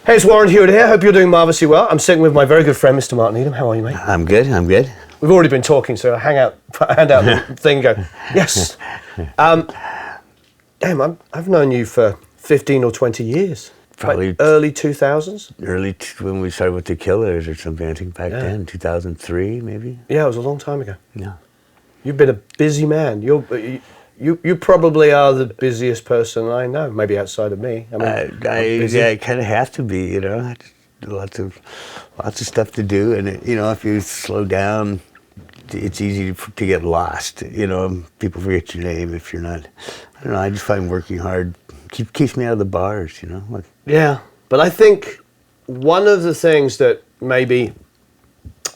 Hey, it's Warren Huart here. Hope you're doing marvellously well. I'm sitting with my very good friend, Mr. Mark Needham. How are you, mate? I'm good. We've already been talking, so I hand out the thing and go, yes. Damn, I've known you for 15 or 20 years. Probably like early 2000s? When we started with the Killers or something, I think back then, 2003 maybe? Yeah, it was a long time ago. Yeah. You've been a busy man. You probably are the busiest person I know, maybe outside of me. I kind of have to be, you know. Lots of stuff to do, and if you slow down, it's easy to get lost. You know, people forget your name if you're not. I don't know. I just find working hard keeps me out of the bars. You know. Yeah, but I think one of the things that maybe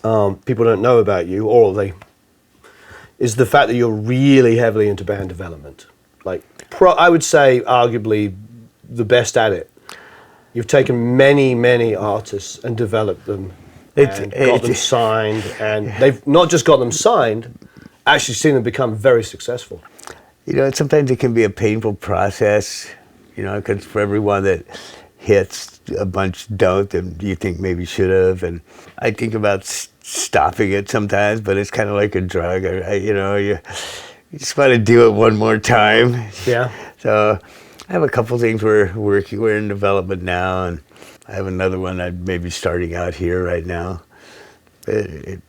people don't know about you, is the fact that you're really heavily into band development. I would say arguably the best at it. You've taken many artists and developed them and got them signed, and they've not just got them signed, actually seen them become very successful. You know, sometimes it can be a painful process, because for everyone that hits, a bunch don't, and you think maybe should have, and I think about stopping it sometimes, but it's kind of like a drug. You just want to do it one more time. Yeah. So I have a couple things we're in development now, and I have another one that may be starting out here right now. I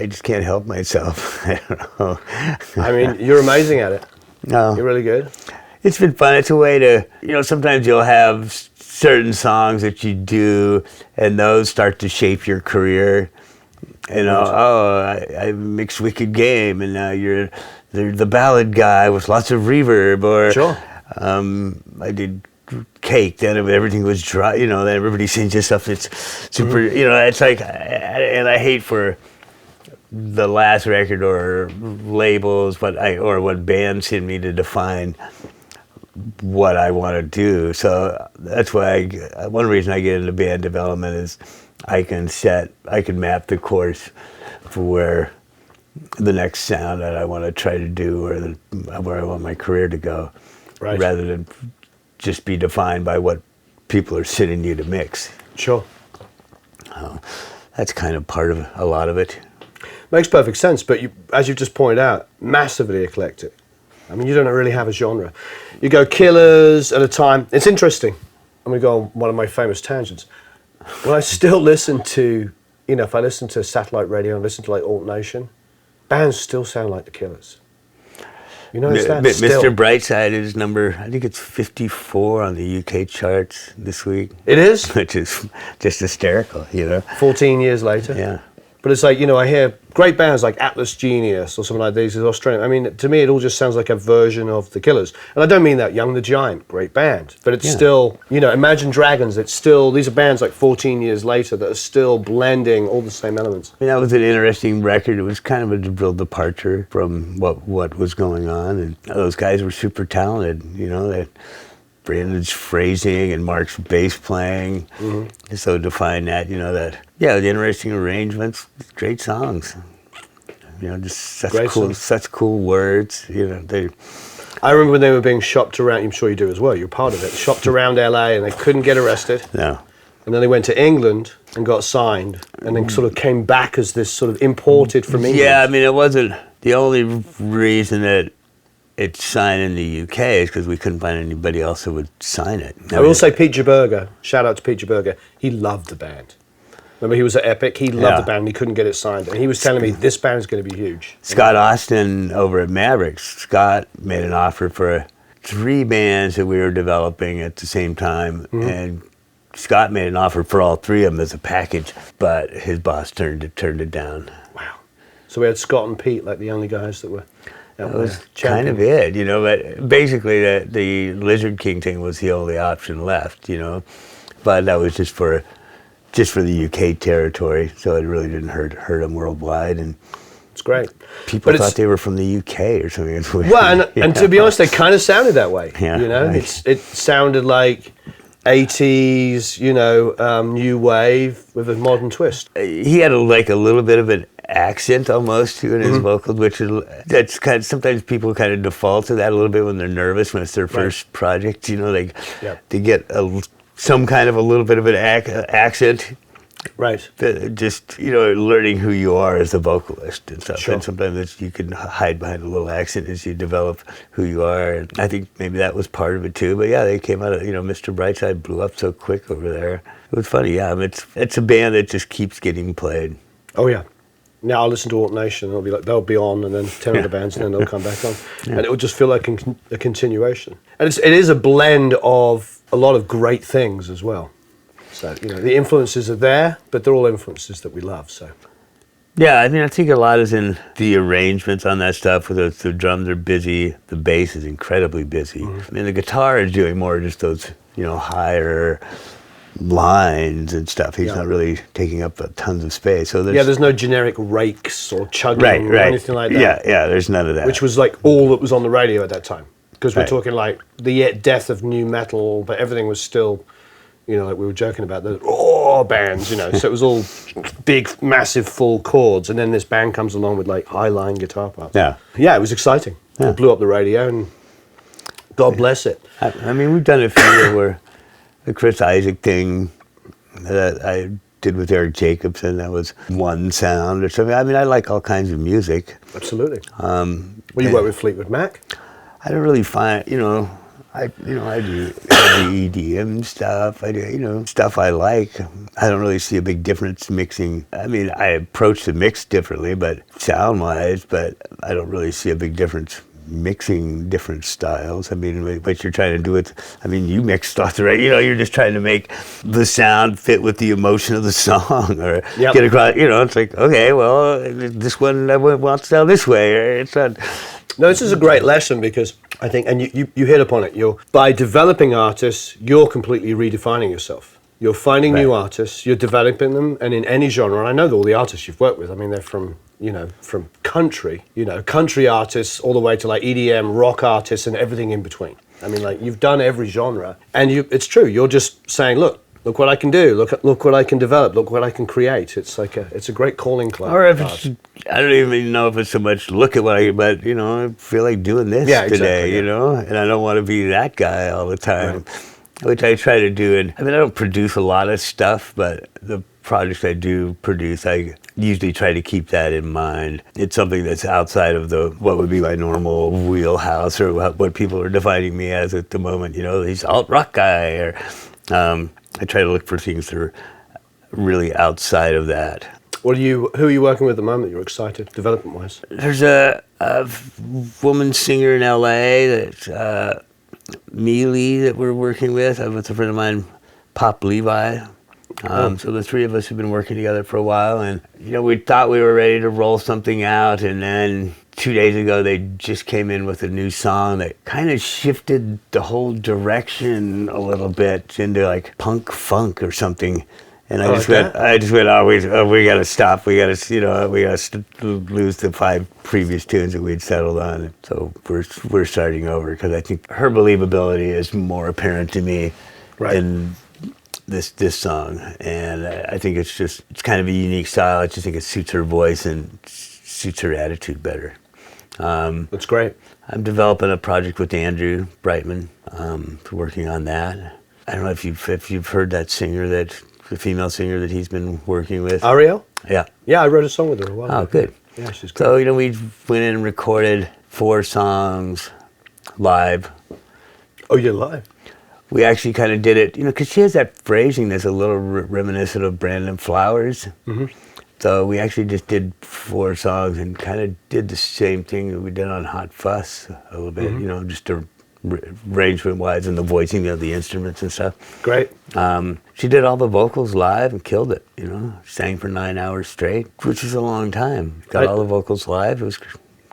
just can't help myself. I don't know. I mean, you're amazing at it. No. You're really good. It's been fun. It's a way to, sometimes you'll have certain songs that you do, and those start to shape your career. I mixed Wicked Game, and now you're the ballad guy with lots of reverb, or sure. I did Cake, then everything was dry, then everybody sings this stuff that's super, it's like, and I hate for the last record or labels, or what bands send me to define what I want to do. So that's why one reason I get into band development is I can map the course for where the next sound that I want to try to do, or where I want my career to go, right, rather than just be defined by what people are sending you to mix. Sure. That's kind of part of a lot of it. Makes perfect sense, but as you've just pointed out, massively eclectic. I mean, you don't really have a genre. You go Killers at a time. It's interesting. I'm going to go on one of my famous tangents. When I still listen to, if I listen to satellite radio and listen to like Alt Nation, bands still sound like the Killers. You notice that? Mr. Brightside is I think it's 54 on the UK charts this week. It is? Which is just hysterical, 14 years later. Yeah. But it's like, I hear great bands like Atlas Genius or something like these, is Australian. I mean, to me, it all just sounds like a version of the Killers. And I don't mean that. Young the Giant, great band. But it's still, Imagine Dragons, these are bands like 14 years later that are still blending all the same elements. I mean, that was an interesting record. It was kind of a real departure from what was going on. And those guys were super talented, that Brandon's phrasing and Mark's bass playing. Mm-hmm. So to find that, the interesting arrangements, great songs. Just such cool words. I remember when they were being shopped around. I'm sure you do as well. You're part of it. Shopped around LA, and they couldn't get arrested. No. And then they went to England and got signed, and then sort of came back as this sort of imported from England. Yeah, I mean, it wasn't the only reason that it's signed in the UK is because we couldn't find anybody else who would sign it. I will say Pete Jaberger, shout out to Pete Jaberger, he loved the band. Remember, he was at Epic, he loved the band, he couldn't get it signed. And he was telling me, this band's going to be huge. Scott Austin over at Mavericks, Scott made an offer for 3 bands that we were developing at the same time. Mm-hmm. And Scott made an offer for all 3 of them as a package, but his boss turned it down. Wow. So we had Scott and Pete, like the only guys that were... That was kind of it, but basically the Lizard King thing was the only option left, but that was just for the UK territory, so it really didn't hurt them worldwide, and it's great. People thought they were from the UK or something. Well, and to be honest, they kind of sounded that way. Yeah, right. It sounded like 80s, new wave with a modern twist. He had a little bit of an accent almost to in his vocals, which is sometimes people kind of default to that a little bit when they're nervous when it's their first project. They get some kind of a little bit of an accent. Right. Just, learning who you are as a vocalist and stuff. Sure. And sometimes you can hide behind a little accent as you develop who you are. And I think maybe that was part of it too. But yeah, they came out of, Mr. Brightside blew up so quick over there. It was funny, yeah. I mean, it's a band that just keeps getting played. Oh, yeah. Now I'll listen to Alt Nation, and they'll be on, and then 10 other bands, and then they'll come back on. Yeah. And it will just feel like a continuation. And it is a blend of a lot of great things as well. So, the influences are there, but they're all influences that we love, so. Yeah, I mean, I think a lot is in the arrangements on that stuff. Where the drums are busy, the bass is incredibly busy. Mm-hmm. I mean, the guitar is doing more just those, higher lines and stuff. He's not really taking up tons of space. So there's no generic rakes or chugging or anything like that. Yeah, there's none of that. Which was like all that was on the radio at that time. Because we're talking like the death of new metal, but everything was still... like we were joking about the raw bands, so it was all big, massive, full chords, and then this band comes along with like high-line guitar parts. Yeah, it was exciting. Yeah. It blew up the radio, and God bless it. I mean, we've done a few where the Chris Isaak thing that I did with Eric Jacobson, that was one sound or something. I mean, I like all kinds of music. Absolutely. You work with Fleetwood Mac? I don't really find, I do EDM stuff. I do, stuff I like. I don't really see a big difference mixing. I mean, I approach the mix differently, but sound-wise, but I don't really see a big difference mixing different styles. I mean, what you're trying to do you mix stuff, right? You're just trying to make the sound fit with the emotion of the song, or get across. It's like, okay, well, this one I want to sound this way, or it's not. No, this is a great lesson because I think, and you hit upon it, by developing artists, you're completely redefining yourself. You're finding new artists, you're developing them, and in any genre, and I know that all the artists you've worked with, I mean, they're from country, country artists all the way to like EDM, rock artists, and everything in between. I mean, like, you've done every genre, and it's true, you're just saying, look what I can do, look what I can develop, look what I can create. It's like it's a great calling card. Or if I don't even know if it's so much look at what but I feel like doing this today, and I don't want to be that guy all the time, which I try to do. And I mean, I don't produce a lot of stuff, but the projects I do produce, I usually try to keep that in mind. It's something that's outside of what would be my normal wheelhouse, or what people are defining me as at the moment. He's alt rock guy, or I try to look for things that are really outside of that. Who are you working with at the moment? You're excited, development-wise. There's a woman singer in LA that's Mealy that we're working with. I'm with a friend of mine, Pop Levi. So the three of us have been working together for a while, and we thought we were ready to roll something out, and then 2 days ago they just came in with a new song that kind of shifted the whole direction a little bit into like punk funk or something. And I just went, we got to stop. We got to lose the 5 previous tunes that we'd settled on. So we're starting over, because I think her believability is more apparent to me in this song. And I think it's kind of a unique style. I just think it suits her voice and suits her attitude better. That's great. I'm developing a project with Andrew Brightman, working on that. I don't know if you've heard that singer, the female singer that he's been working with. Ariel? Yeah. Yeah, I wrote a song with her a while ago. Oh, good. Yeah, she's good. So, we went in and recorded 4 songs live. Oh, you're live? We actually kind of did it, because she has that phrasing that's a little reminiscent of Brandon Flowers. Mm-hmm. So we actually just did 4 songs and kind of did the same thing that we did on Hot Fuss a little bit, just to arrangement-wise and the voicing of the instruments and stuff. Great. She did all the vocals live and killed it, sang for 9 hours straight, which is a long time. Got all the vocals live. It was.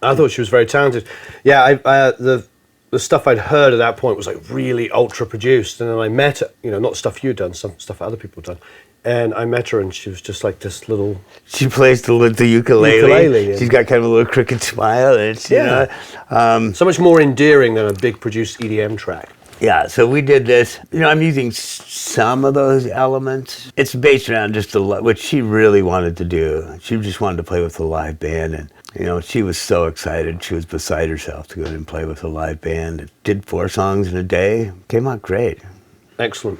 I thought she was very talented. Yeah, the stuff I'd heard at that point was like really ultra produced, and then I met her, not stuff you'd done, some stuff other people had done. And I met her, and she was just like this little... She plays the ukulele. Yeah. She's got kind of a little crooked smile. And it's, so much more endearing than a big produced EDM track. Yeah, so we did this. I'm using some of those elements. It's based around just what she really wanted to do. She just wanted to play with a live band, and she was so excited. She was beside herself to go and play with a live band. Did 4 songs in a day. Came out great. Excellent.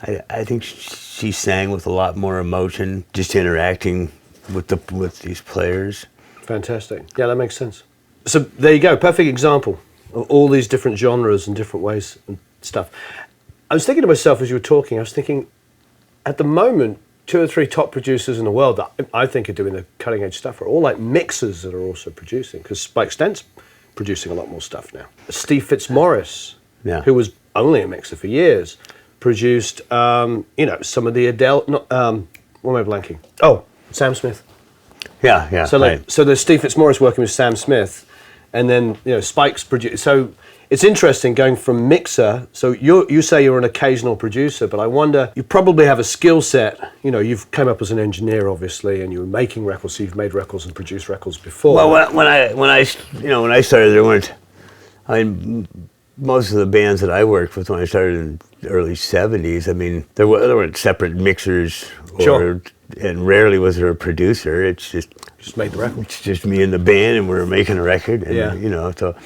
I think she sang with a lot more emotion, just interacting with these players. Fantastic. Yeah, that makes sense. So there you go, perfect example of all these different genres and different ways and stuff. I was thinking to myself as you were talking, I was thinking, at the moment, 2 or 3 top producers in the world that I think are doing the cutting edge stuff are all like mixers that are also producing, because Spike Stent's producing a lot more stuff now. Steve Fitzmaurice, who was only a mixer for years, produced, some of the Adele, what am I blanking? Oh, Sam Smith. Yeah. So there's Steve Fitzmaurice working with Sam Smith, and then Spike's produce. So it's interesting going from mixer. So you say you're an occasional producer, but I wonder, you probably have a skill set. You've come up as an engineer, obviously, and you were making records. So you've made records and produced records before. Well, when I started, there weren't. I mean, most of the bands that I worked with when I started in the early '70s, I mean, there weren't separate mixers, and rarely was there a producer. It's just made the record. It's just me and the band, and we're making a record. And, so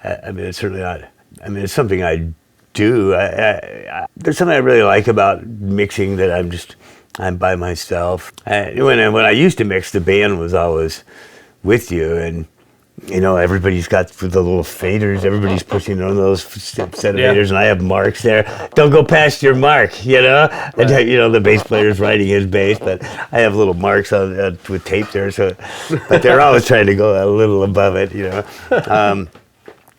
I mean, it's certainly not. I mean, it's something I do. There's something I really like about mixing, that I'm by myself. When I used to mix, the band was always with you, and everybody's got the little faders. Everybody's pushing on those set of faders, and I have marks there. Don't go past your mark, Right. And, the bass player's writing his bass, but I have little marks on with tape there. So, but they're always trying to go a little above it,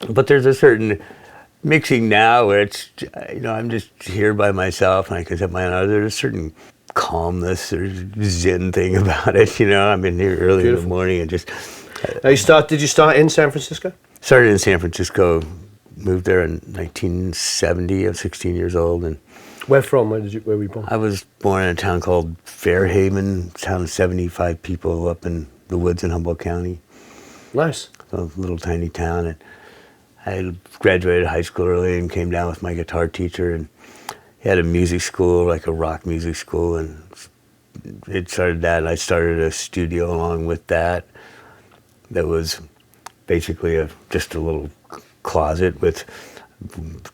But there's a certain mixing now where it's, I'm just here by myself, and I can set my own. There's a certain calmness or zen thing about it, I'm in here early in the morning and just. Now did you start in San Francisco? Started in San Francisco, moved there in 1970. I was 16 years old. And where from? Where were you born? I was born in a town called Fairhaven, a town of 75 people up in the woods in Humboldt County. Nice. So a little tiny town. And I graduated high school early and came down with my guitar teacher, and he had a music school, like a rock music school, and it started that, and I started a studio along with that. That was basically just a little closet with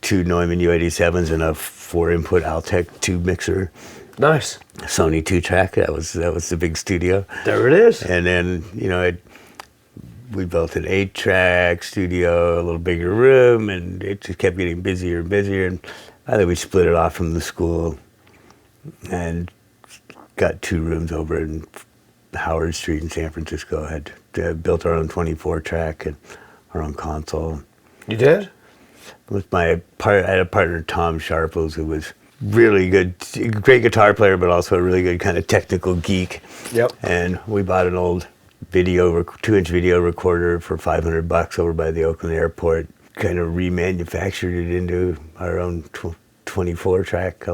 2 Neumann U87s and a 4-input Altec tube mixer. Nice. Sony 2-track. That was the big studio. There it is. And then we built an 8-track studio, a little bigger room, and it just kept getting busier and busier. And I think we split it off from the school and got 2 rooms over in Howard Street in San Francisco. Had built our own 24-track and our own console. You did? With I had a partner, Tom Sharples, who was really good, great guitar player, but also a really good kind of technical geek. Yep. And we bought an old 2-inch video recorder for $500 over by the Oakland airport. Kind of remanufactured it into our own 24-track.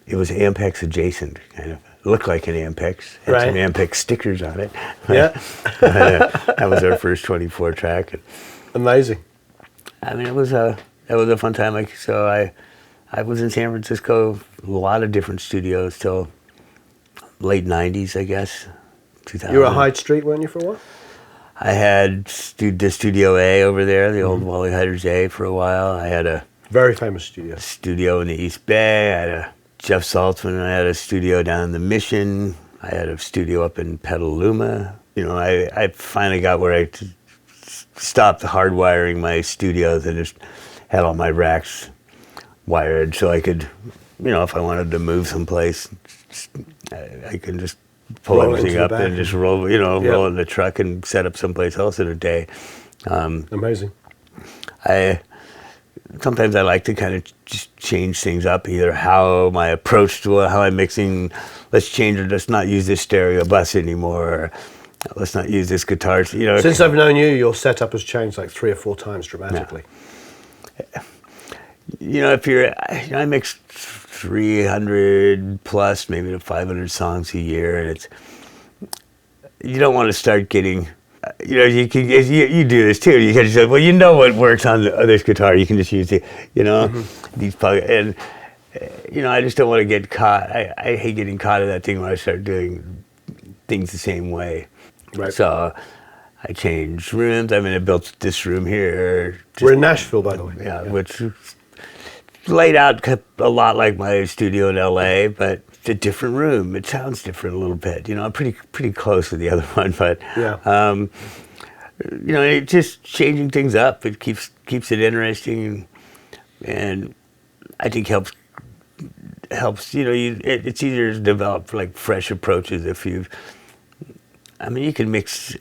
It was Ampex adjacent, kind of. Looked like an Ampex. Had some Ampex stickers on it. Yeah. That was our first 24-track. Amazing. I mean, it was a fun time. I was in San Francisco, a lot of different studios till late 90s, I guess. 2000. You were at Hyde Street, weren't you, for a while? I had the Studio A over there, the old Wally Heider's A, for a while. I had a very famous studio in the East Bay. I had a Jeff Saltzman. I had a studio down in the Mission. I had a studio up in Petaluma. I finally got where I stopped hardwiring my studios and just had all my racks wired, so I could, if I wanted to move someplace, I can just pull everything up and just roll in the truck and set up someplace else in a day. Amazing. Sometimes I like to kind of just change things up, either how my approach to how I'm mixing, let's change it, let's not use this stereo bus anymore, or let's not use this guitar. Since I've known you, your setup has changed like 3 or 4 times dramatically. Yeah. I mix 300 plus, maybe to 500 songs a year, and you don't want to start getting. You do this too. You can just say, well, what works on this guitar. You can just use these plug and I just don't want to get caught. I hate getting caught in that thing where I start doing things the same way. Right. So I changed rooms. I built this room here. We're in Nashville, by the way. Yeah, which laid out a lot like my studio in LA, but it's a different room. It sounds different a little bit. I'm pretty close to the other one, but Yeah. it's just changing things up. It keeps it interesting, and I think helps. It's easier to develop like fresh approaches if you. I mean, you can mix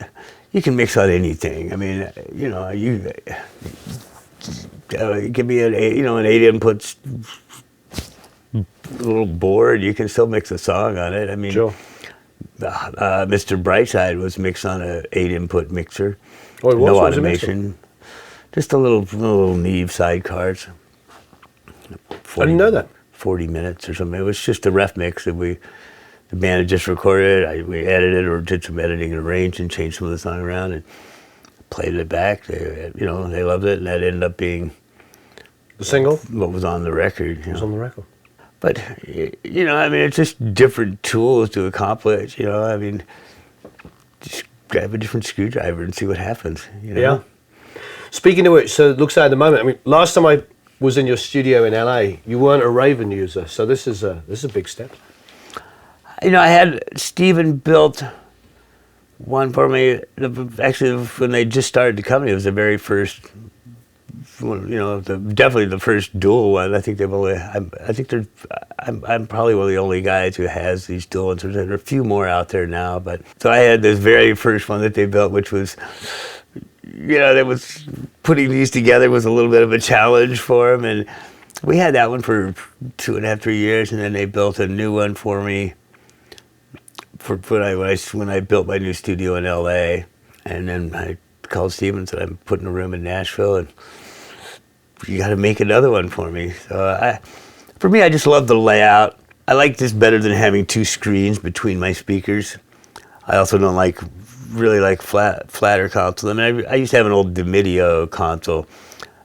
on anything. I mean, you give me an 8 inputs little board, you can still mix a song on it. I mean, Sure. Mr. Brightside was mixed on an 8 input mixer. Oh, it was? No What was it mixed on? automation. Just a little Neve sidecars. I didn't know that. 40 minutes or something. It was just a ref mix that the band had just recorded. We edited or did some editing and arranged and changed some of the song around and played it back. They loved it, and that ended up being The single what was on the record. was on the record. But, it's just different tools to accomplish, I mean, just grab a different screwdriver and see what happens, Yeah. Speaking of which, so it looks like at the moment, I mean, last time I was in your studio in LA, you weren't a Raven user, so this is a big step. I had Steven built one for me. Actually, when they just started the company, it was the very first, definitely the first dual one. I think I'm probably one of the only guys who has these dual ones. There are a few more out there now, but so I had this very first one that they built, which was, that was putting these together was a little bit of a challenge for them, and we had that one for 2.5, 3 years, and then they built a new one for me for when I built my new studio in LA, and then I called Steve and said, I'm putting a room in Nashville, and you got to make another one for me. So for me, I just love the layout. I like this better than having 2 screens between my speakers. I also don't really like flatter consoles. I mean, I used to have an old Dimidio console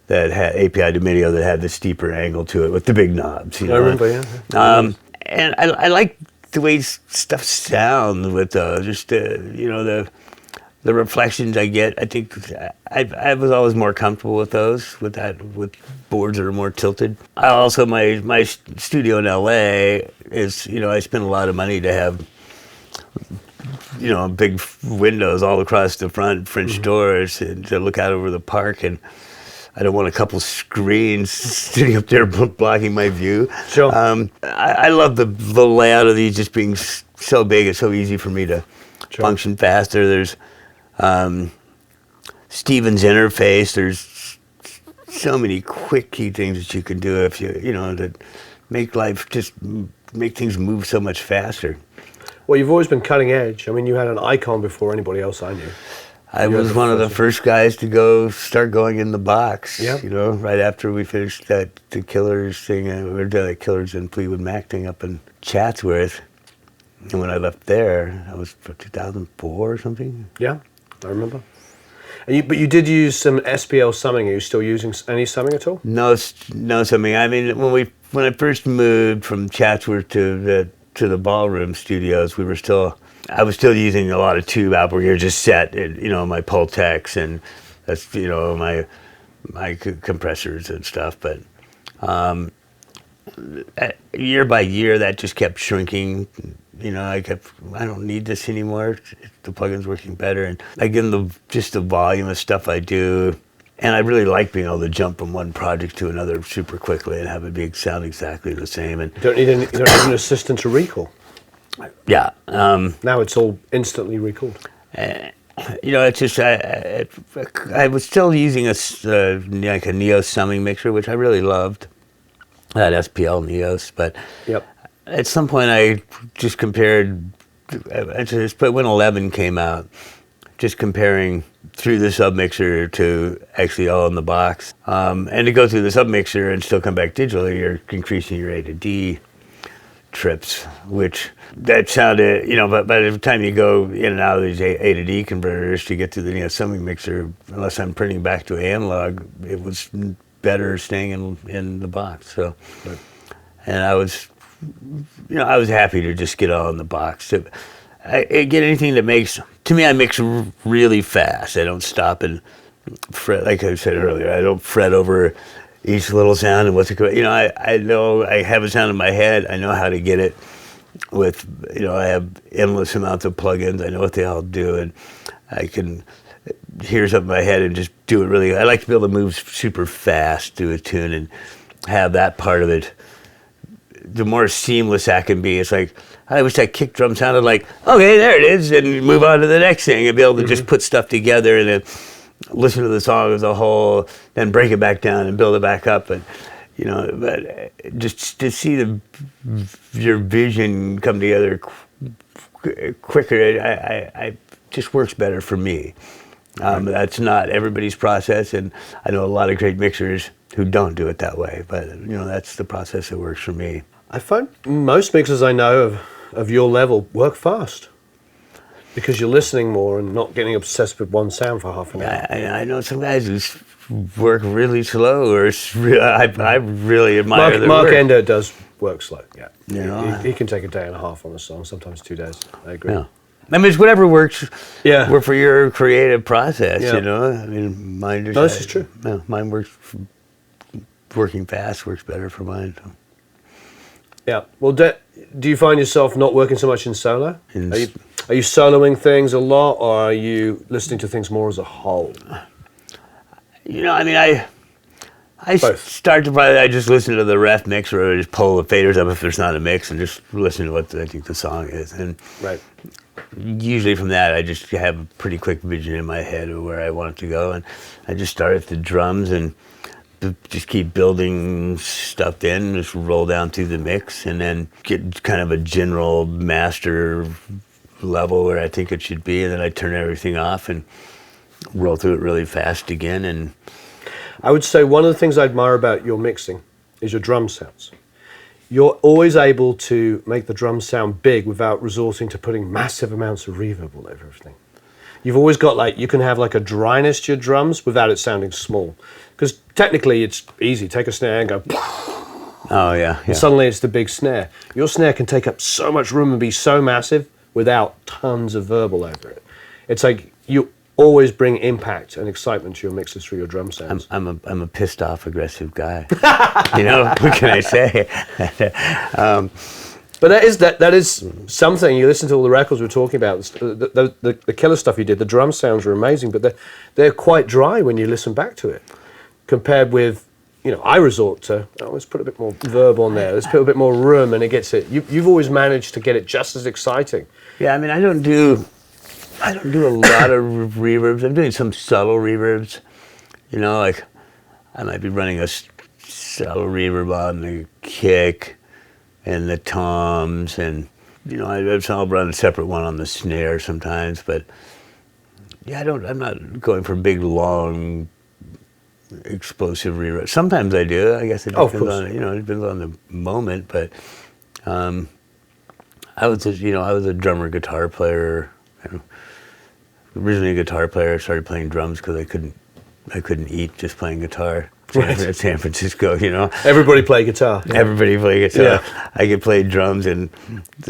that had API Dimidio that had the steeper angle to it with the big knobs. I remember, yeah. And I like the way stuff sounds with the reflections I get. I think I was always more comfortable with those, with boards that are more tilted. I also, my studio in LA is, I spend a lot of money to have, big windows all across the front, French doors, and to look out over the park, and I don't want a couple screens sitting up there blocking my view. Sure. I love the layout of these just being so big. It's so easy for me to function faster. There's Steven's interface. There's so many quick key things that you can do if that make things move so much faster. Well, you've always been cutting edge. I mean, you had an icon before anybody else I knew. I was one of the first guys to start going in the box. Yeah. Right after we finished the Killers thing, or the Killers and Fleetwood Mac thing up in Chatsworth. And when I left there, that was for 2004 or something. Yeah, I remember. But you did use some SPL summing. Are you still using any summing at all? No summing. I mean, when I first moved from Chatsworth to the ballroom studios, I was still using a lot of tube out where you're just set, my Pultex and that's, my compressors and stuff. But year by year, that just kept shrinking. I don't need this anymore. The plugin's working better. And again, just the volume of stuff I do. And I really like being able to jump from one project to another super quickly and have it sound exactly the same. And You don't need an assistant to recall. yeah. Now it's all instantly recalled. It's just I was still using like a Neo summing mixer, which I really loved. That SPL Neos, but Yep. at some point I just compared. When 11 came out, just comparing through the submixer to actually all in the box, and to go through the submixer and still come back digitally, you're increasing your A to D trips, which that sounded, but by the time you go in and out of these A to D converters to get to the summing mixer, unless I'm printing back to analog, it was better staying in the box. So, and I was happy to just get all in the box. I get anything that I mix really fast. I don't stop and fret, like I said earlier, I don't fret over each little sound and what's it, I know I have a sound in my head. I know how to get it with, I have endless amounts of plugins. I know what they all do, and I can hear something in my head and just do it really. I like to be able to move super fast to a tune and have that part of it. The more seamless that can be, it's like, I wish that kick drum sounded like, okay, there it is, and you move on to the next thing and be able to just put stuff together and then listen to the song as a whole, then break it back down and build it back up. And, but just to see your vision come together quicker, I just works better for me. That's not everybody's process, and I know a lot of great mixers who don't do it that way, but that's the process that works for me. I find most mixers I know of your level work fast because you're listening more and not getting obsessed with one sound for half an hour. I know some guys who work really slow, or I really admire their Mark work. Ender does work slow, Yeah. He can take a day and a half on a song, sometimes 2 days. I agree. Yeah. I mean, it's whatever works for your creative process, Yeah. I mean, mine just... No, this is true. Yeah, mine works... Working fast works better for mine. So. Yeah. Well, do you find yourself not working so much in solo? Are you soloing things a lot, or are you listening to things more as a whole? I mean, I start to I just listen to the ref mix, or I just pull the faders up if there's not a mix, and just listen to what I think the song is. And right. Usually from that, I just have a pretty quick vision in my head of where I want it to go, and I just start at the drums and just keep building stuff in, just roll down through the mix, and then get kind of a general master level where I think it should be, and then I turn everything off and roll through it really fast again. And I would say one of the things I admire about your mixing is your drum sounds. You're always able to make the drums sound big without resorting to putting massive amounts of reverb all over everything. You've always got you can have a dryness to your drums without it sounding small. Because technically it's easy. Take a snare and go, oh yeah. And suddenly it's the big snare. Your snare can take up so much room and be so massive without tons of verbal over it. It's like you always bring impact and excitement to your mixes through your drum sounds. I'm a pissed off, aggressive guy. What can I say? But that is something. You listen to all the records we're talking about. The killer stuff you did. The drum sounds are amazing, but they're quite dry when you listen back to it. Compared with, I resort to let's put a bit more verb on there. Let's put a bit more room, and it gets it. You've always managed to get it just as exciting. Yeah, I mean, I don't do a lot of reverbs. I'm doing some subtle reverbs. I might be running a subtle reverb on the kick and the toms, and I'll run a separate one on the snare sometimes. But yeah, I'm not going for big, long, explosive reverb. Sometimes I do. I guess it depends on it depends on the moment. But I was a drummer, guitar player. Originally a guitar player. I started playing drums because I couldn't eat just playing guitar. At San Francisco, Everybody play guitar. Everybody play guitar. Yeah. I could play drums, and not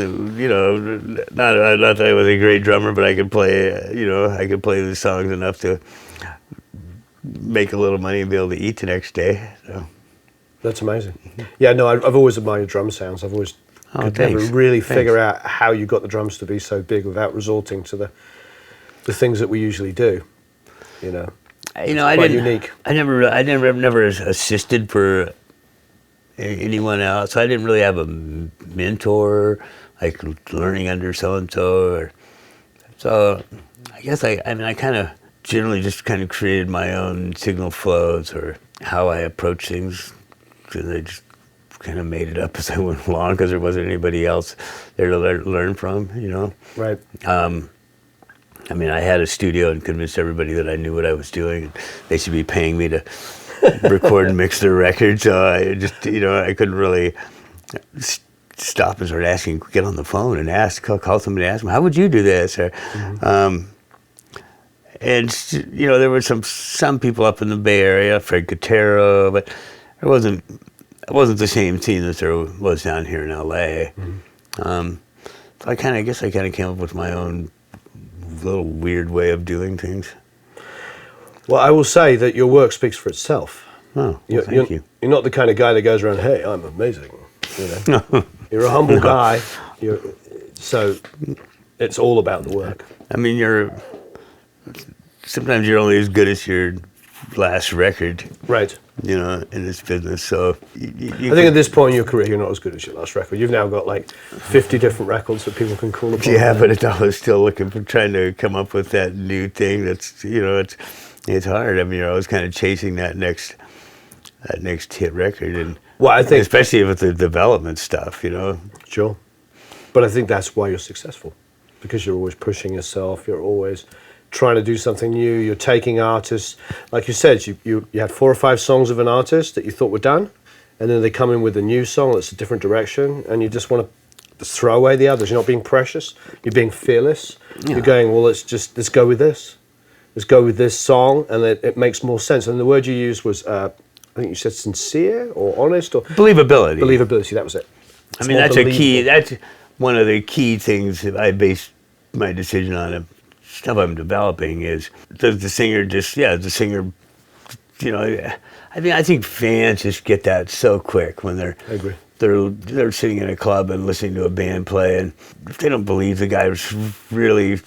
that I was a great drummer, but I could play. I could play the songs enough to make a little money and be able to eat the next day. So. That's amazing. Yeah, no, I've always admired drum sounds. I've always could never really figure out how you got the drums to be so big without resorting to the things that we usually do. I didn't. Unique. I never assisted for anyone else. I didn't really have a mentor, like learning under so and so. So I guess I kind of generally just kind of created my own signal flows or how I approach things. Because I just kind of made it up as I went along because there wasn't anybody else there to learn from. Right. I had a studio and convinced everybody that I knew what I was doing, and they should be paying me to record and mix their records. So I just, I couldn't really stop and start asking, get on the phone and call somebody and ask them, how would you do this? Or, and there were some people up in the Bay Area, Fred Cotero, but it wasn't the same scene that there was down here in LA. So I guess I came up with my own little weird way of doing things. Well, I will say that your work speaks for itself. Oh, You're, thank you're, you. you're not the kind of guy that goes around, hey, I'm amazing. You're a humble guy. So it's all about the work. I mean, sometimes you're only as good as your last record, Right. in this business. So I think at this point in your career, you're not as good as your last record. You've now got like 50 different records that people can call upon. yeah, but it's always still looking for trying to come up with that new thing. That's it's hard. I mean, you're always kind of chasing that next hit record, and Well, I think especially with the development stuff, Sure. But I think that's why you're successful, because you're always pushing yourself. You're always trying to do something new. You're taking artists, like you said, you had 4 or 5 songs of an artist that you thought were done, and then they come in with a new song that's a different direction, and you just want to throw away the others. You're not being precious. You're being fearless. Yeah. You're going, well, let's go with this. Let's go with this song, and it makes more sense. And the word you used was, I think you said sincere or honest or believability. Believability. That was it. I mean, that's a key. That's one of the key things that I base my decision on. Stuff I'm developing is, does the singer the singer, I think fans just get that so quick when I agree. they're sitting in a club and listening to a band play, and if they don't believe the guy really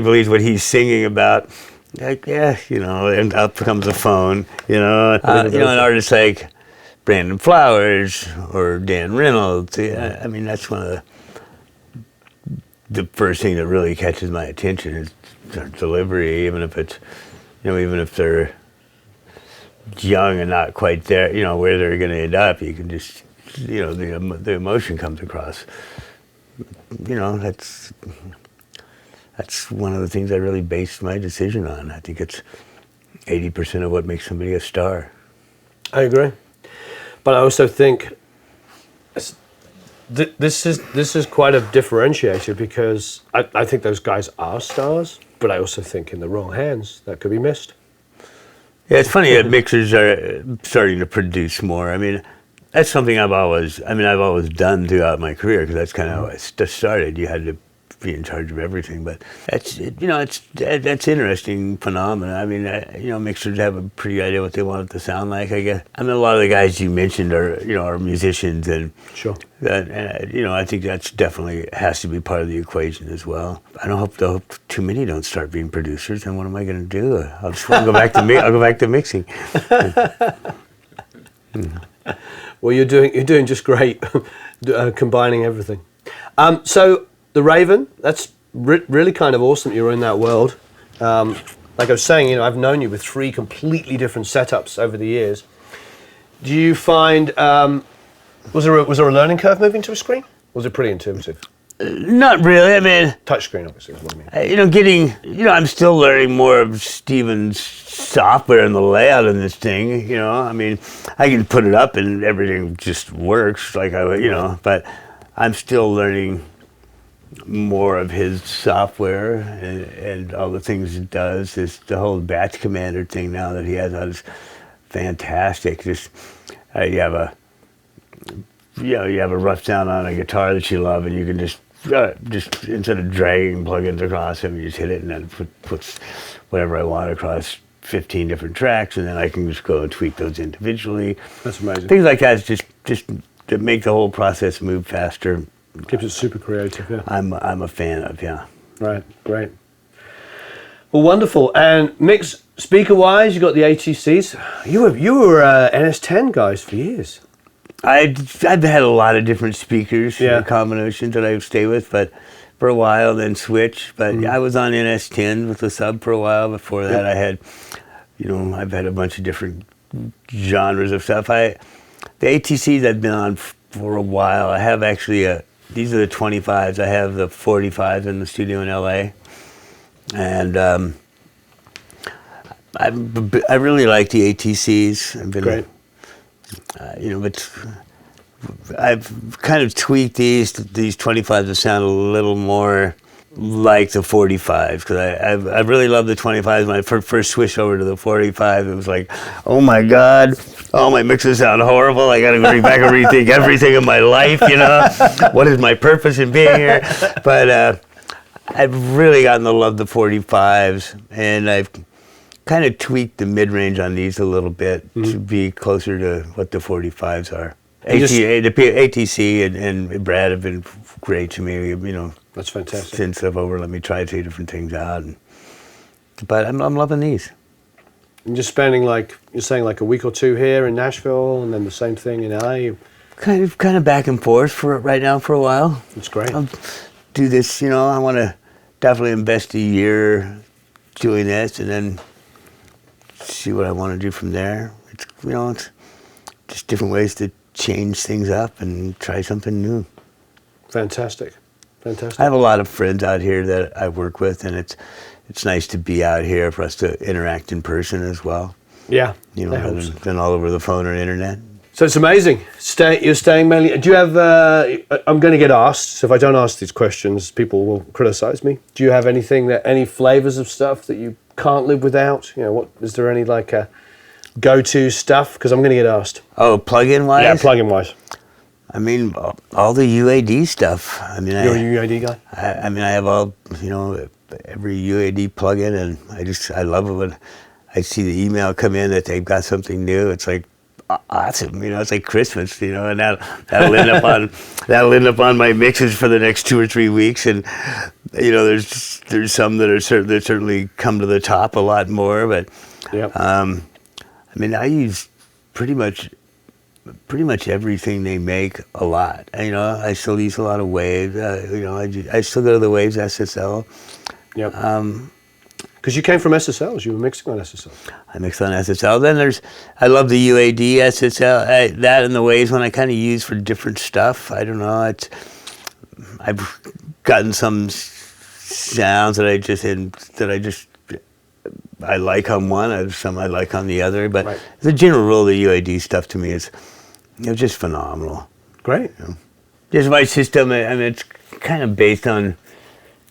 believes what he's singing about, like, and up comes the phone, an artist like Brandon Flowers or Dan Reynolds. I mean, that's one of the first thing that really catches my attention is their delivery, even if it's, even if they're young and not quite there, where they're going to end up, you can just, the emotion comes across. That's one of the things I really based my decision on. I think it's 80% of what makes somebody a star. I agree. But I also think this is quite a differentiator, because I think those guys are stars, but I also think in the wrong hands that could be missed. Yeah, it's funny that mixers are starting to produce more. I mean, that's something I've always done throughout my career, because that's kind of how I started. You had to be in charge of everything, but that's interesting phenomenon. I mean, mixers have a pretty idea what they want it to sound like, I guess. I mean, a lot of the guys you mentioned are musicians, and Sure. I think that's definitely has to be part of the equation as well. I hope too many don't start being producers. And what am I going to do? I'll go back to mixing. Well, you're doing just great, combining everything. So the Raven, that's really kind of awesome. You're in that world. Like I was saying, I've known you with 3 completely different setups over the years. Do you find was there a learning curve moving to a screen? Was it pretty intuitive? Not really. I mean, Touchscreen, obviously, is what I mean. I'm still learning more of Steven's software and the layout in this thing. I mean, I can put it up and everything just works but I'm still learning more of his software and all the things it does. The whole batch commander thing now that he has on is fantastic. Just you have a rough sound on a guitar that you love, and you can just instead of dragging plugins across them, you just hit it, and then puts whatever I want across 15 different tracks, and then I can just go and tweak those individually. That's amazing. Things like that, just to make the whole process move faster. Keeps it super creative, yeah. I'm a fan of, yeah. Right, great. Well, wonderful. And mix speaker-wise, you got the ATCs. You were NS10 guys for years. I've had a lot of different speakers, Yeah. combinations that I would stay with, but for a while, then switch. But I was on NS10 with the sub for a while. Before that, I had, I've had a bunch of different genres of stuff. The ATCs I've been on for a while. I have actually these are the 25s. I have the 45s in the studio in LA, and I really like the ATCs. I've been, Great. But I've kind of tweaked these 25s to sound a little more like the 45s, because I really love the 25s. When I first switched over to the 45, it was like, oh my God, all my mixes sound horrible. I got to go back and rethink everything in my life, What is my purpose in being here? But I've really gotten to love the 45s, and I've kind of tweaked the mid-range on these a little bit to be closer to what the 45s are. The ATC and Brad have been great to me, That's fantastic. since they've let me try 2 different things out. But I'm loving these. And just spending you're saying a week or 2 here in Nashville, and then the same thing in LA. Kind of back and forth for right now for a while. That's great. I'll do this, I want to definitely invest a year doing this and then see what I want to do from there. It's just different ways to change things up and try something new. Fantastic. I have a lot of friends out here that I work with, and it's nice to be out here for us to interact in person as well. Yeah. Rather than all over the phone or internet. So it's amazing. You're staying mainly. Do you have? I'm going to get asked. So if I don't ask these questions, people will criticize me. Do you have any flavors of stuff that you can't live without? What is there any go-to stuff? Because I'm going to get asked. Oh, plug-in wise? Yeah, plug-in wise. I mean, all the UAD stuff. I mean, you're a UAD guy. I have all every UAD plug-in, and I love it when I see the email come in that they've got something new. It's like awesome, it's like Christmas, and that'll end up on my mixes for the next 2 or 3 weeks, and there's some that certainly come to the top a lot more, but I use pretty much everything they make a lot. I still use a lot of Waves. I still go to the Waves SSL. Yep. Because you came from SSLs, you were mixing on SSL. I mix on SSL. Then I love the UAD SSL. That and the Waves one I kind of use for different stuff. I don't know. I've gotten some sounds that I like on one, and some I like on the other. But the general rule, the UAD stuff to me is just phenomenal. Great. Just my system. It's kind of based on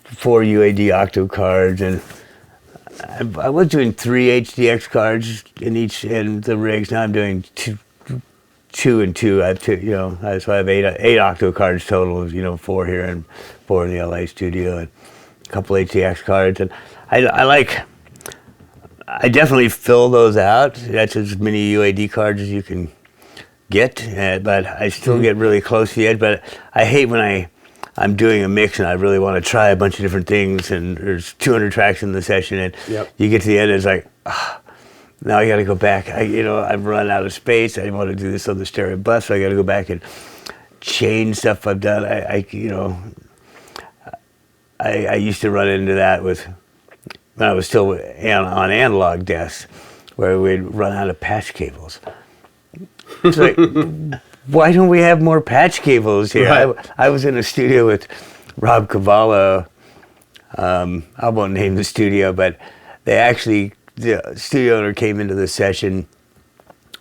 4 UAD octo cards, and I was doing 3 HDX cards in each in the rigs. Now I'm doing two and two. I have 2. So I have 8 octo cards total. 4 here and 4 in the LA studio, and a couple HDX cards. And I definitely fill those out. That's as many UAD cards as you can get, but I still get really close to the edge. But I hate when I'm doing a mix and I really want to try a bunch of different things, and there's 200 tracks in the session, and you get to the end, and it's like, now I got to go back. I've run out of space. I want to do this on the stereo bus, so I got to go back and change stuff I've done. I used to run into that when I was still on analog desks, where we'd run out of patch cables. It's like, why don't we have more patch cables here? Right. I was in a studio with Rob Cavallo. I won't name the studio, but the studio owner came into the session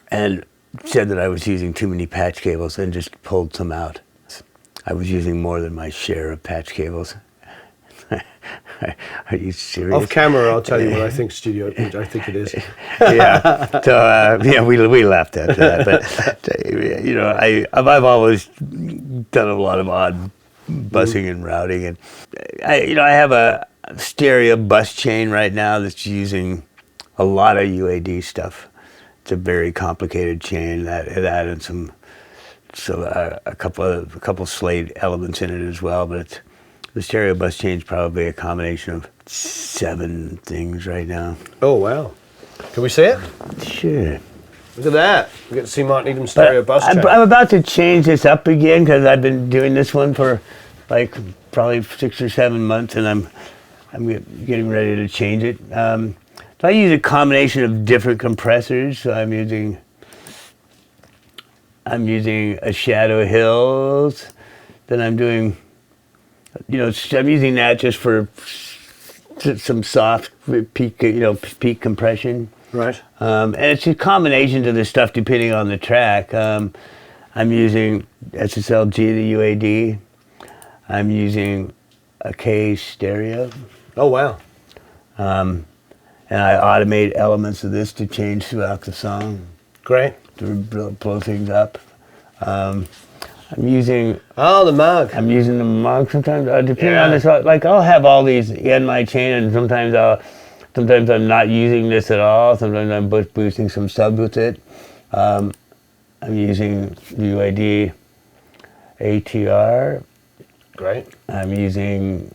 and said that I was using too many patch cables and just pulled some out. I was using more than my share of patch cables. Are you serious? Off camera, I'll tell you what I think I think it is. Yeah. So we laughed after that. But I've always done a lot of odd busing and routing, and I have a stereo bus chain right now that's using a lot of UAD stuff. It's a very complicated chain that and a couple slate elements in it as well, but the stereo bus chain is probably a combination of 7 things right now. Oh, wow. Can we see it? Sure. Look at that. We get to see Mark Needham's stereo bus chain. I'm about to change this up again because I've been doing this one for probably 6 or 7 months, and I'm getting ready to change it. So I use a combination of different compressors. So I'm using a Shadow Hills. Then I'm doing, I'm using that just for some soft peak compression. Right. And it's a combination of this stuff depending on the track. I'm using SSLG, the UAD. I'm using a K stereo. Oh, wow. And I automate elements of this to change throughout the song. Great. To blow things up. I'm using... Oh, the Moog. I'm using the Moog sometimes. Depending on this, I'll have all these in my chain, and sometimes Sometimes I'm not using this at all. Sometimes I'm boosting some subs with it. I'm using UAD ATR. Great. I'm using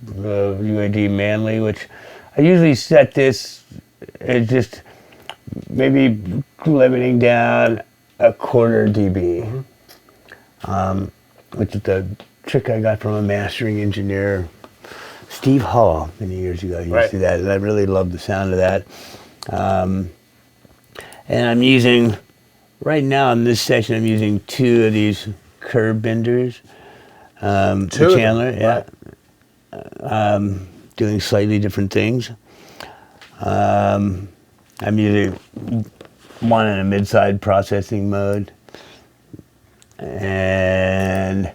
UAD Manly, which I usually set this as just maybe limiting down a quarter dB, which is the trick I got from a mastering engineer, Steve Hall, many years ago. He used to do that, and I really love the sound of that. And I'm using, right now in this session, I'm using 2 of these curve benders. 2 Chandler, of them. yeah. Right. Doing slightly different things. I'm using one in a mid-side processing mode, and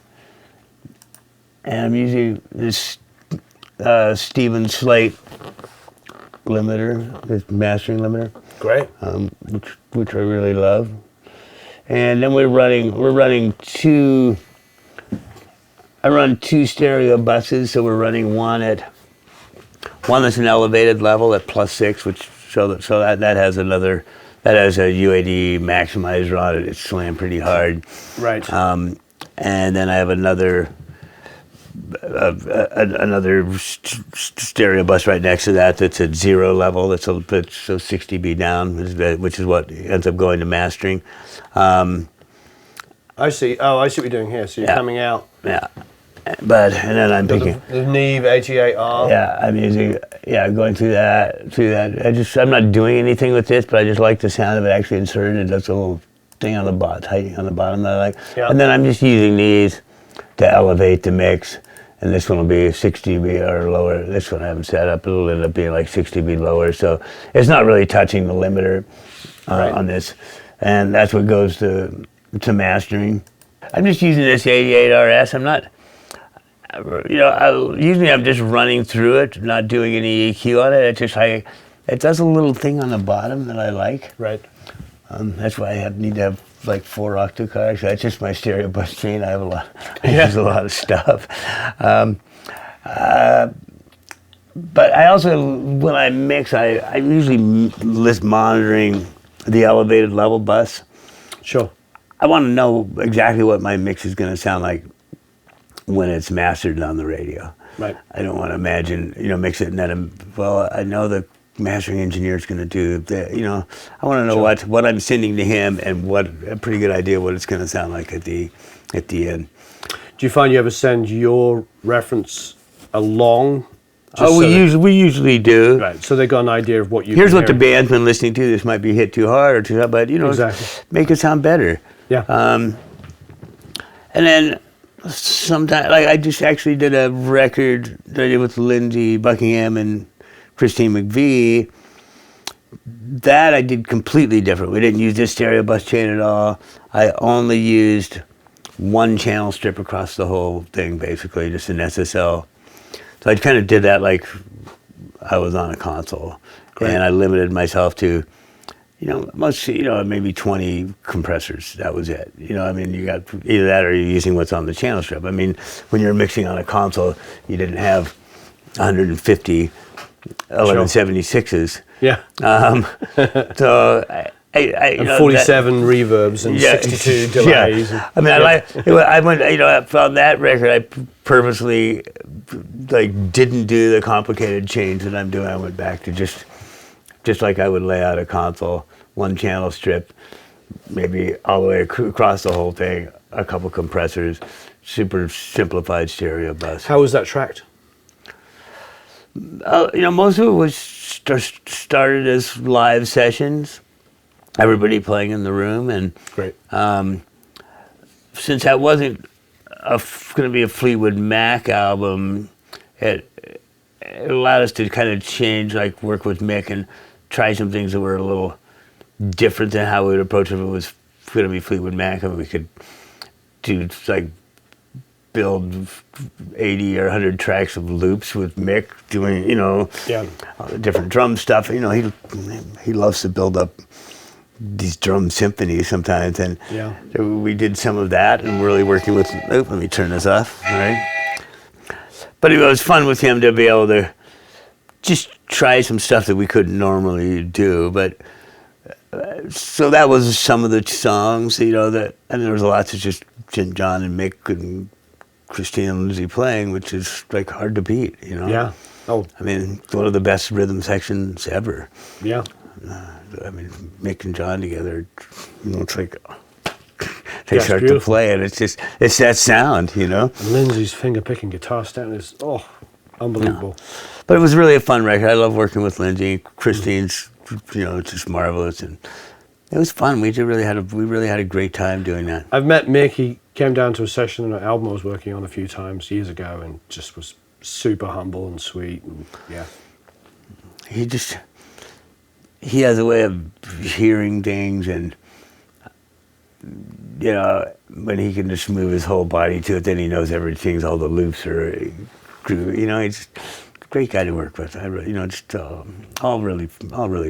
I'm using this Stephen Slate limiter, this mastering limiter. Great. Which I really love. And then we're running 2. I run 2 stereo buses, so we're running one that's an elevated level at +6, which that has a UAD maximizer on it. It's slammed pretty hard. Right. And then I have another stereo bus right next to that that's at 0 level. That's so 60 dB down, which is what ends up going to mastering. I see. Oh, I see what you're doing here. So you're coming out. Yeah. And then I'm picking The Neve 88R. Yeah, I'm using going through that. I'm not doing anything with this, but I just like the sound of it actually inserted. That's a little thing on the bottom that I like. Yeah. And then I'm just using these to elevate the mix. And this one will be 6 dB or lower. This one I haven't set up. It'll end up being like 6 dB lower. So it's not really touching the limiter on this. And that's what goes to mastering. I'm just using this 88RS. I'm not, usually I'm just running through it, not doing any EQ on it. It does a little thing on the bottom that I like. Right. That's why I need to have like 4 octacards. That's just my stereo bus chain. I have a lot. I use a lot of stuff. But I also, when I mix, I usually list monitoring the elevated level bus. Sure. I want to know exactly what my mix is going to sound like when it's mastered on the radio. Right. I don't want to imagine, mix it and then, I know the mastering engineer is going to do that. I want to know what I'm sending to him and a pretty good idea what it's going to sound like at the end. Do you find you ever send your reference along? We usually do. Right. So they got an idea of what you. Here's what the band's been listening to. This might be hit too hard or too, but exactly. Make it sound better. Yeah. And then sometimes, like I just actually did a record that I did with Lindsey Buckingham and Christine McVie. That I did completely different. We didn't use this stereo bus chain at all. I only used 1 channel strip across the whole thing, basically, just an SSL. So I kind of did that like I was on a console. Great. And I limited myself to, maybe 20 compressors. That was it. You got either that or you're using what's on the channel strip. I mean, when you're mixing on a console, you didn't have 150 1176s. Yeah. So and 47 reverbs and 62 delays. Yeah. I mean, I found that record. I purposely didn't do the complicated change that I'm doing. I went back to just like I would lay out a console, 1 channel strip, maybe all the way across the whole thing, a couple compressors, super simplified stereo bus. How was that tracked? Most of it was started as live sessions, everybody playing in the room, and great. Since that wasn't going to be a Fleetwood Mac album, it allowed us to kind of change, work with Mick and try some things that were a little different than how we would approach it if it was going to be Fleetwood Mac. I mean, we could do build 80 or 100 tracks of loops with Mick doing, different drum stuff. He loves to build up these drum symphonies sometimes, and we did some of that and really working with, let me turn this off, all right? But it was fun with him to be able to just try some stuff that we couldn't normally do, but so that was some of the songs, you know, that, and there was lots of just John and Mick and Christine and Lindsay playing, which is like hard to beat, you know. Yeah. Oh. I mean, one of the best rhythm sections ever. Yeah. I mean, Mick and John together, you know, it's like they start beautiful. to play, and it's that sound, you know. And Lindsay's finger picking guitar stand is unbelievable. Yeah. But it was really a fun record. I love working with Lindsay. Christine's, you know, just marvelous, and it was fun. We really had a great time doing that. I've met Mick. He came down to a session on an album I was working on a few times years ago, and just was super humble and sweet, and yeah. He has a way of hearing things, and you know, when he can just move his whole body to it, then he knows everything's, all the loops are, you know, he's a great guy to work with. I really, you know, just all really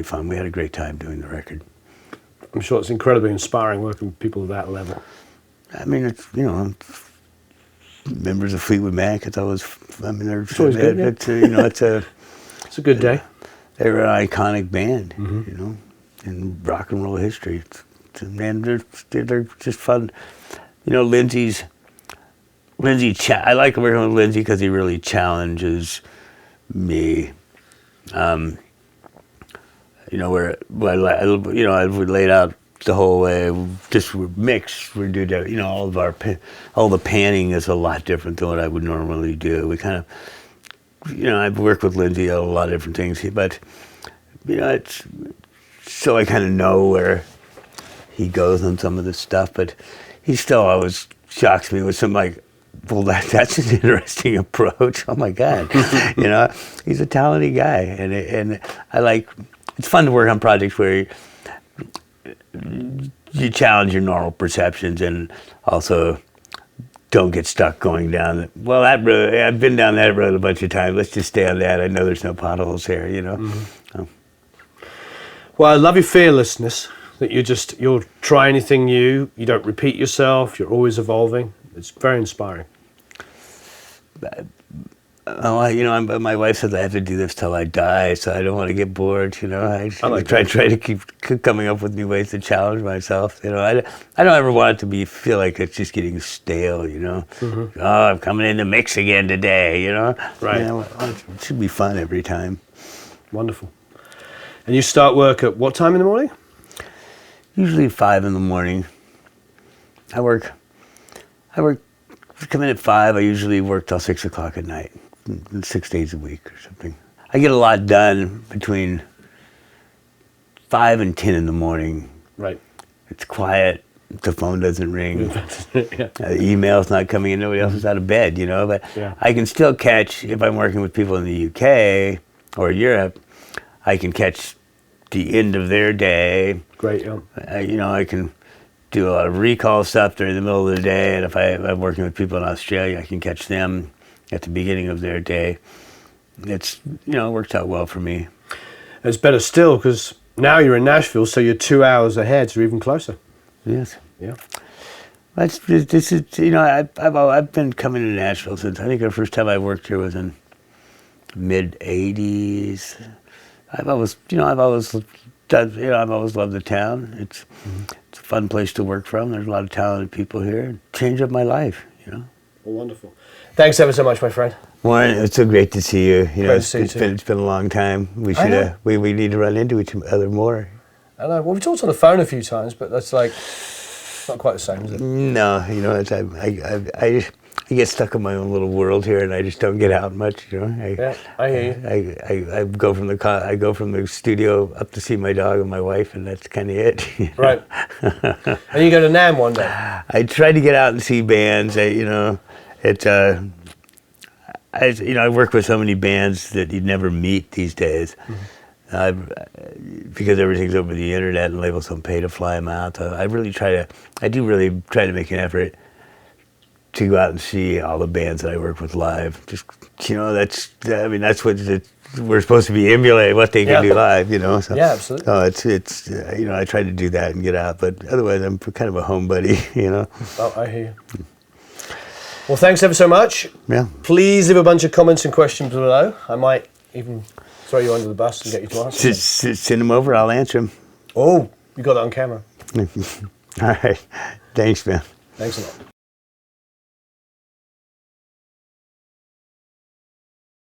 fun. We had a great time doing the record. I'm sure it's incredibly inspiring working with people at that level. I mean, it's, you know, members of Fleetwood Mac, it's always, I mean, It's always good, yeah. it's a, you know, it's a good day. They're an iconic band, you know, in rock and roll history. And they're just fun. You know, I like working with Lindsay because he really challenges me. You know, as we laid out the whole way, just we're mixed. We do that. You know, all the panning is a lot different than what I would normally do. We kind of, you know, I've worked with Lindsay on a lot of different things, but you know, it's so I kind of know where he goes on some of this stuff, but he still always shocks me with some like, well, that's an interesting approach. Oh my God, you know, he's a talented guy, and I like. It's fun to work on projects where you challenge your normal perceptions and also don't get stuck going down. Well, that road, I've been down that road a bunch of times. Let's just stay on that. I know there's no potholes here, you know. Mm-hmm. Well, I love your fearlessness. That you'll try anything new. You don't repeat yourself. You're always evolving. It's very inspiring. You know, my wife says I have to do this till I die, so I don't want to get bored. You know, I try to keep coming up with new ways to challenge myself. You know, I don't ever want it to feel like it's just getting stale. You know, oh, I'm coming in the mix again today. You know, right? You know, it should be fun every time. Wonderful. And you start work at what time in the morning? Usually 5 in the morning. I work. Come in at 5. I usually work till 6 o'clock at night. 6 days a week or something. I get a lot done between 5 and 10 in the morning. Right. It's quiet. The phone doesn't ring. Yeah. Email's not coming in. Nobody else is out of bed, you know. But yeah. I can still catch, if I'm working with people in the UK or Europe, I can catch the end of their day. Great, yeah. You know, I can do a lot of recall stuff during the middle of the day, and if I'm working with people in Australia, I can catch them at the beginning of their day. It's, you know, it works out well for me. It's better still because now you're in Nashville, so you're 2 hours ahead, so you're even closer. Yes. Yeah. This is, you know, I've been coming to Nashville since, I think the first time I worked here was in mid-'80s. I've always loved the town. It's a fun place to work from. There's a lot of talented people here. It changed up my life, you know. Well, wonderful. Thanks ever so much, my friend. Warren, it's so great to see you. You know, it's been a long time. We should we need to run into each other more. I know. Well, we talked on the phone a few times, but that's like not quite the same, is it? No, you know, I get stuck in my own little world here, and I just don't get out much. You know. Yeah, I hear you. I go from the studio up to see my dog and my wife, and that's kind of it. You know? Right. And you go to NAMM one day. I try to get out and see bands. I work with so many bands that you'd never meet these days. Because everything's over the internet and labels don't pay to fly them out. I do really try to make an effort to go out and see all the bands that I work with live. Just, you know, that's what we're supposed to be emulating, what they can do live, you know. So, yeah, absolutely. So it's you know, I try to do that and get out, but otherwise I'm kind of a homebody, you know. Oh, I hear you. Well, thanks ever so much. Yeah. Please leave a bunch of comments and questions below. I might even throw you under the bus and get you to answer. Just send them over. I'll answer them. Oh, you got that on camera. All right. Thanks, man. Thanks a lot.